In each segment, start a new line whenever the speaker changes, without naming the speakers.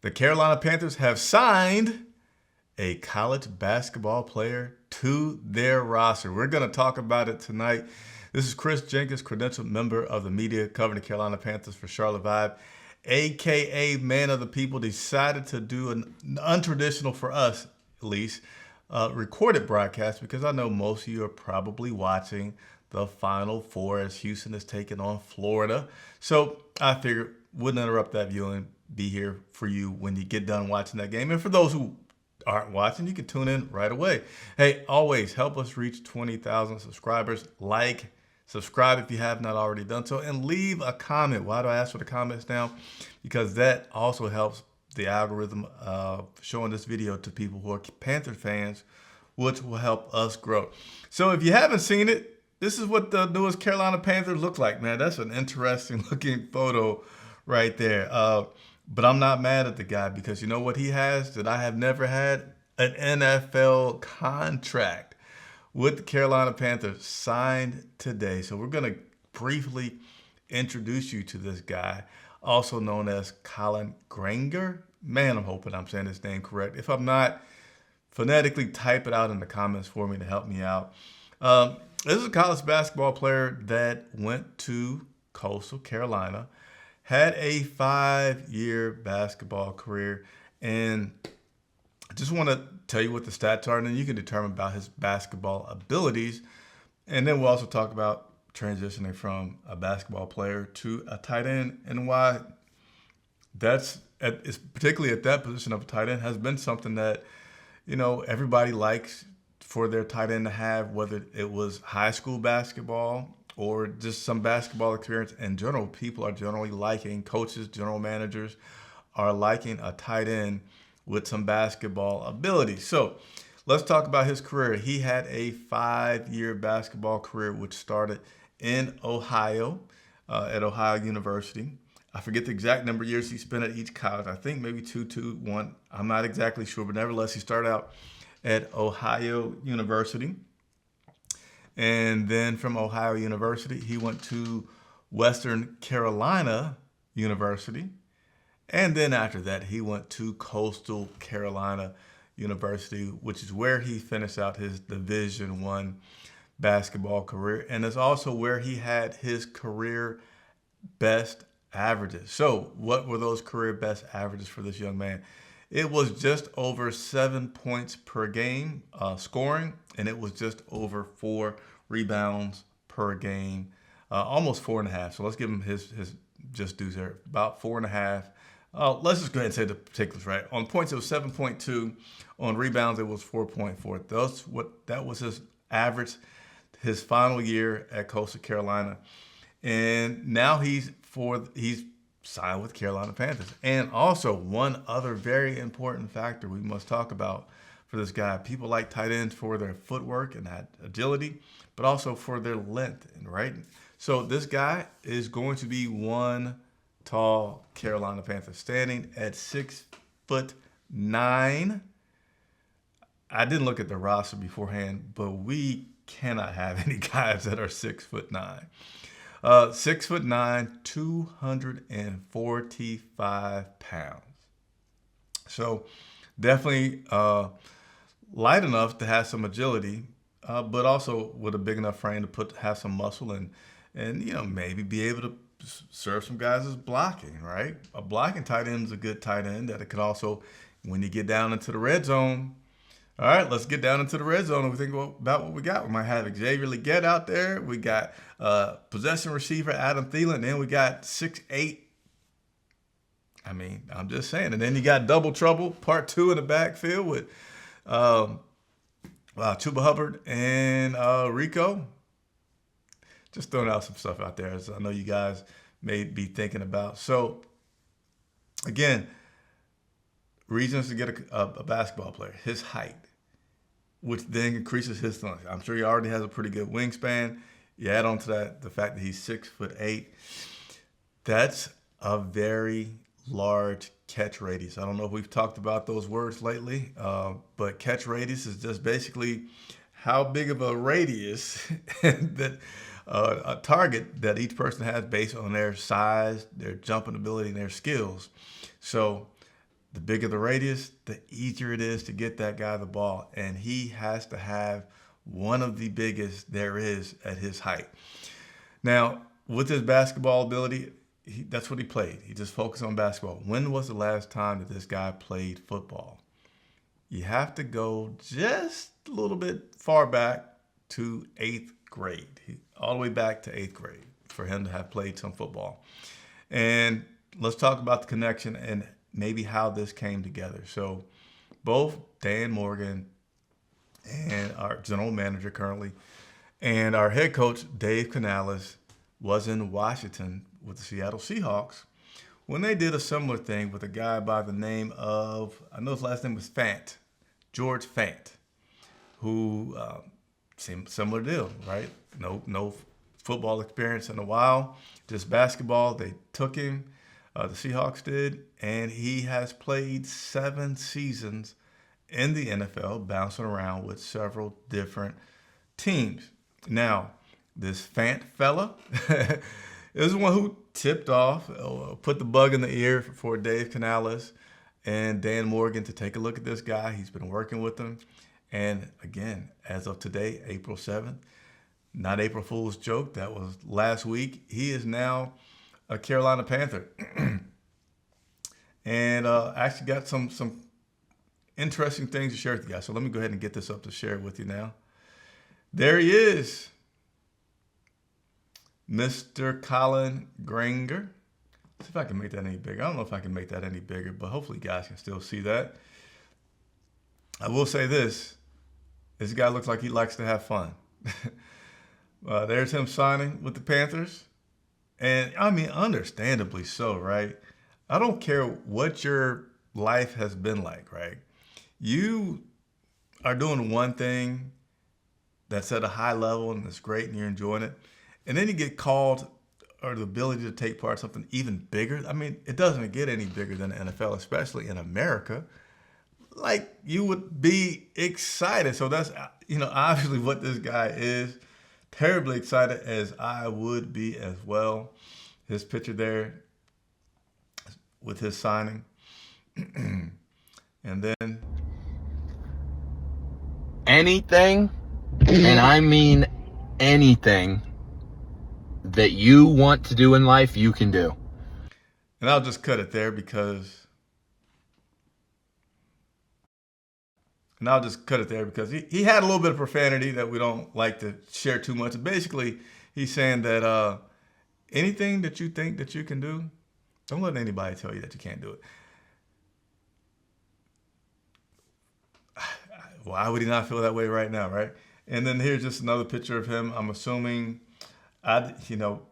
The Carolina Panthers have signed a college basketball player to their roster. We're going to talk about it tonight. This is Chris Jenkins, credentialed member of the media covering the Carolina Panthers for Charlotte Vibe, aka Man of the People. Decided to do an untraditional, for us at least, recorded broadcast because I know most of you are probably watching the Final Four as Houston is taking on Florida. So I figured wouldn't interrupt that viewing, be here for you when you get done watching that game. And for those who aren't watching, you can tune in right away. Hey, always help us reach 20,000 subscribers. Like, subscribe if you have not already done so, and leave a comment. Why do I ask for the comments now? Because that also helps the algorithm showing this video to people who are Panther fans, which will help us grow. So if you haven't seen it, this is what the newest Carolina Panthers look like, man. That's an interesting looking photo right there. But I'm not mad at the guy because you know what he has that I have never had? An NFL contract with the Carolina Panthers signed today. So we're going to briefly introduce you to this guy, also known as Colin Granger. Man, I'm hoping I'm saying his name correct. If I'm not, phonetically type it out in the comments for me to help me out. This is a college basketball player that went to Coastal Carolina, had a 5-year basketball career, and I just want to tell you what the stats are, and then you can determine about his basketball abilities. And then we'll also talk about transitioning from a basketball player to a tight end and why it's particularly at that position of a tight end has been something that, you know, everybody likes for their tight end to have, whether it was high school basketball or just some basketball experience in general. People are generally liking, coaches, general managers are liking a tight end with some basketball ability. So let's talk about his career. He had a 5-year basketball career, which started in Ohio, at Ohio University. I forget the exact number of years he spent at each college. I think maybe 1. I'm not exactly sure, but nevertheless, he started out at Ohio University. And then from Ohio University, he went to Western Carolina University. And then after that, he went to Coastal Carolina University, which is where he finished out his Division I basketball career. And it's also where he had his career best averages. So what were those career best averages for this young man? It was just over 7 points per game scoring, and it was just over 4 rebounds per game, almost 4.5. So let's give him his just dues there, about 4.5. Let's just go ahead and say the particulars, right? On points, it was 7.2. On rebounds, it was 4.4. That was his average, his final year at Coastal Carolina, and now he's signed with Carolina Panthers. And also, one other very important factor we must talk about for this guy. People like tight ends for their footwork and that agility, but also for their length, right? So this guy is going to be one tall Carolina Panther, standing at 6'9". I didn't look at the roster beforehand, but we cannot have any guys that are 6'9". 6'9", 245 pounds. So definitely light enough to have some agility, but also with a big enough frame to have some muscle and you know, maybe be able to serve some guys as blocking, right? A blocking tight end is a good tight end that it could also, when you get down into the red zone. All right, let's get down into the red zone and we think about what we got. We might have Xavier Legette out there. We got possession receiver Adam Thielen. Then we got 6'8". I mean, I'm just saying. And then you got double trouble, part 2 in the backfield with Chuba Hubbard and Rico. Just throwing out some stuff out there, as I know you guys may be thinking about. So, again, reasons to get a basketball player: his height, which then increases his length. I'm sure he already has a pretty good wingspan. You add on to that the fact that he's 6'8". That's a very large catch radius. I don't know if we've talked about those words lately, but catch radius is just basically how big of a radius that a target that each person has based on their size, their jumping ability, and their skills. So the bigger the radius, the easier it is to get that guy the ball. And he has to have one of the biggest there is at his height. Now, with his basketball ability, that's what he played. He just focused on basketball. When was the last time that this guy played football? You have to go just a little bit far back to 8th grade, all the way back to 8th grade for him to have played some football. And let's talk about the connection and maybe how this came together. So both Dan Morgan and our general manager currently and our head coach, Dave Canales, was in Washington with the Seattle Seahawks when they did a similar thing with a guy by the name of, I know his last name was Fant, George Fant, who similar deal, right? No football experience in a while, just basketball. They took him, the Seahawks did, and he has played 7 seasons in the NFL, bouncing around with several different teams. Now, this Fant fella is the one who tipped off, put the bug in the ear for Dave Canales and Dan Morgan to take a look at this guy. He's been working with them. And again, as of today, April 7th, not April Fool's joke, that was last week. He is now a Carolina Panther. And actually got some interesting things to share with you guys. So let me go ahead and get this up to share with you now. There he is, Mr. Colin Granger. Let's see if I can make that any bigger. I don't know if I can make that any bigger, but hopefully you guys can still see that. I will say this guy looks like he likes to have fun. There's him signing with the Panthers. And I mean, understandably so, right? I don't care what your life has been like, right? You are doing one thing that's at a high level and it's great and you're enjoying it. And then you get called or the ability to take part in something even bigger. I mean, it doesn't get any bigger than the NFL, especially in America. Like, you would be excited. So that's, obviously what this guy is. Terribly excited, as I would be as well. His picture there with his signing. And then
anything, and I mean anything, that you want to do in life, you can do.
And I'll just cut it there because he had a little bit of profanity that we don't like to share too much. Basically, he's saying that anything that you think that you can do, don't let anybody tell you that you can't do it. Why would he not feel that way right now, right? And then here's just another picture of him. I'm assuming,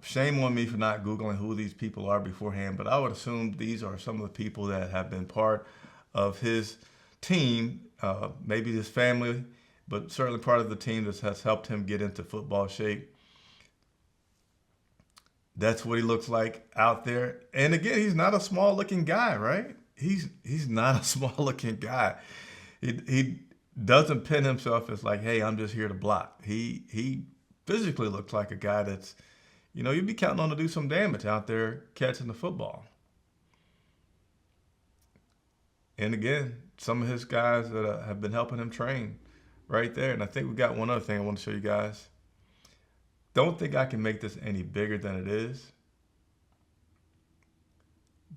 shame on me for not Googling who these people are beforehand, but I would assume these are some of the people that have been part of his team, maybe his family, but certainly part of the team that has helped him get into football shape. That's what he looks like out there. And again, he's not a small looking guy, right? He's not a small looking guy. He doesn't pin himself as like, hey, I'm just here to block. He physically looks like a guy that's, you'd be counting on to do some damage out there catching the football. And again, some of his guys that have been helping him train right there. And I think we got one other thing I want to show you guys. Don't think I can make this any bigger than it is.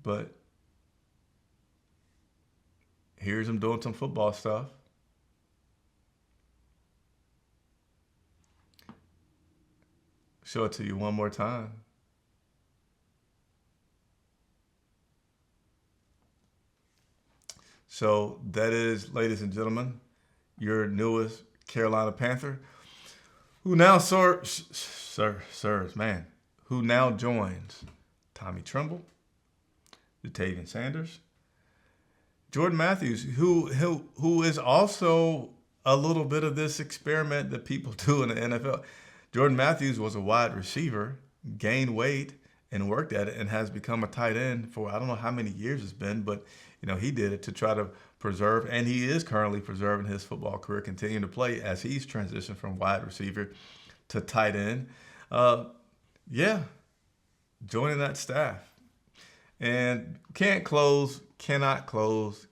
But here's him doing some football stuff. Show it to you one more time. So that is, ladies and gentlemen, your newest Carolina Panther, who now who now joins Tommy Tremble, Jatavian Sanders, Jordan Matthews, who is also a little bit of this experiment that people do in the NFL. Jordan Matthews was a wide receiver, gained weight, and worked at it, and has become a tight end for I don't know how many years it's been, but he did it to try to preserve, and he is currently preserving his football career, continuing to play as he's transitioned from wide receiver to tight end. Joining that staff. And can't close cannot close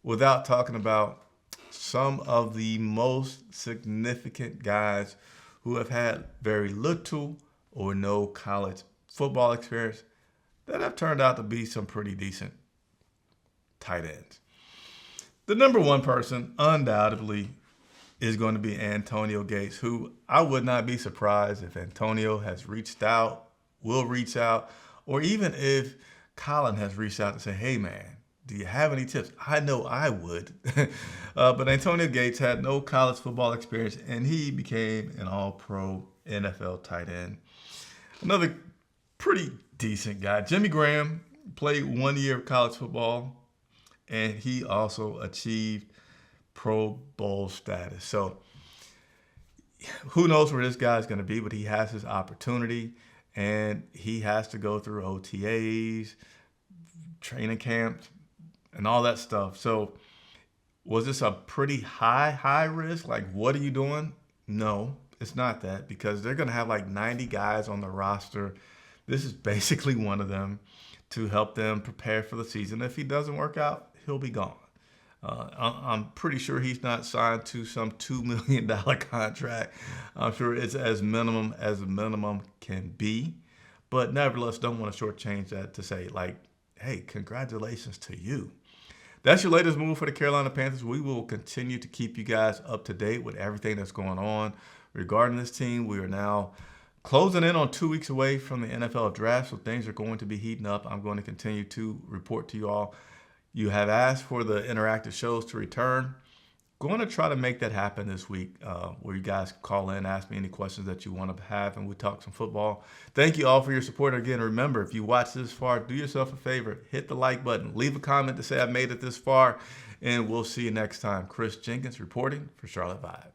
without talking about some of the most significant guys who have had very little or no college football experience that have turned out to be some pretty decent tight ends. The number one person, undoubtedly, is going to be Antonio Gates, who I would not be surprised if Antonio has reached out, will reach out, or even if Colin has reached out to say, hey, man, do you have any tips? I know I would. But Antonio Gates had no college football experience, and he became an all-pro NFL tight end. Another pretty decent guy, Jimmy Graham, played 1 year of college football, and he also achieved Pro Bowl status. So who knows where this guy's going to be, but he has his opportunity, and he has to go through OTAs, training camps, and all that stuff. So was this a pretty high risk? Like, what are you doing? No, it's not that, because they're going to have like 90 guys on the roster. This is basically one of them to help them prepare for the season. If he doesn't work out, he'll be gone. I'm pretty sure he's not signed to some $2 million contract. I'm sure it's as minimum as a minimum can be. But nevertheless, don't want to shortchange that to say, like, hey, congratulations to you. That's your latest move for the Carolina Panthers. We will continue to keep you guys up to date with everything that's going on regarding this team. We are now closing in on 2 weeks away from the NFL draft, so things are going to be heating up. I'm going to continue to report to you all. You have asked for the interactive shows to return. Going to try to make that happen this week, where you guys call in, ask me any questions that you want to have, and we talk some football. Thank you all for your support. Again, remember, if you watch this far, do yourself a favor, hit the like button, leave a comment to say I made it this far, and we'll see you next time. Chris Jenkins reporting for Charlotte Vibe.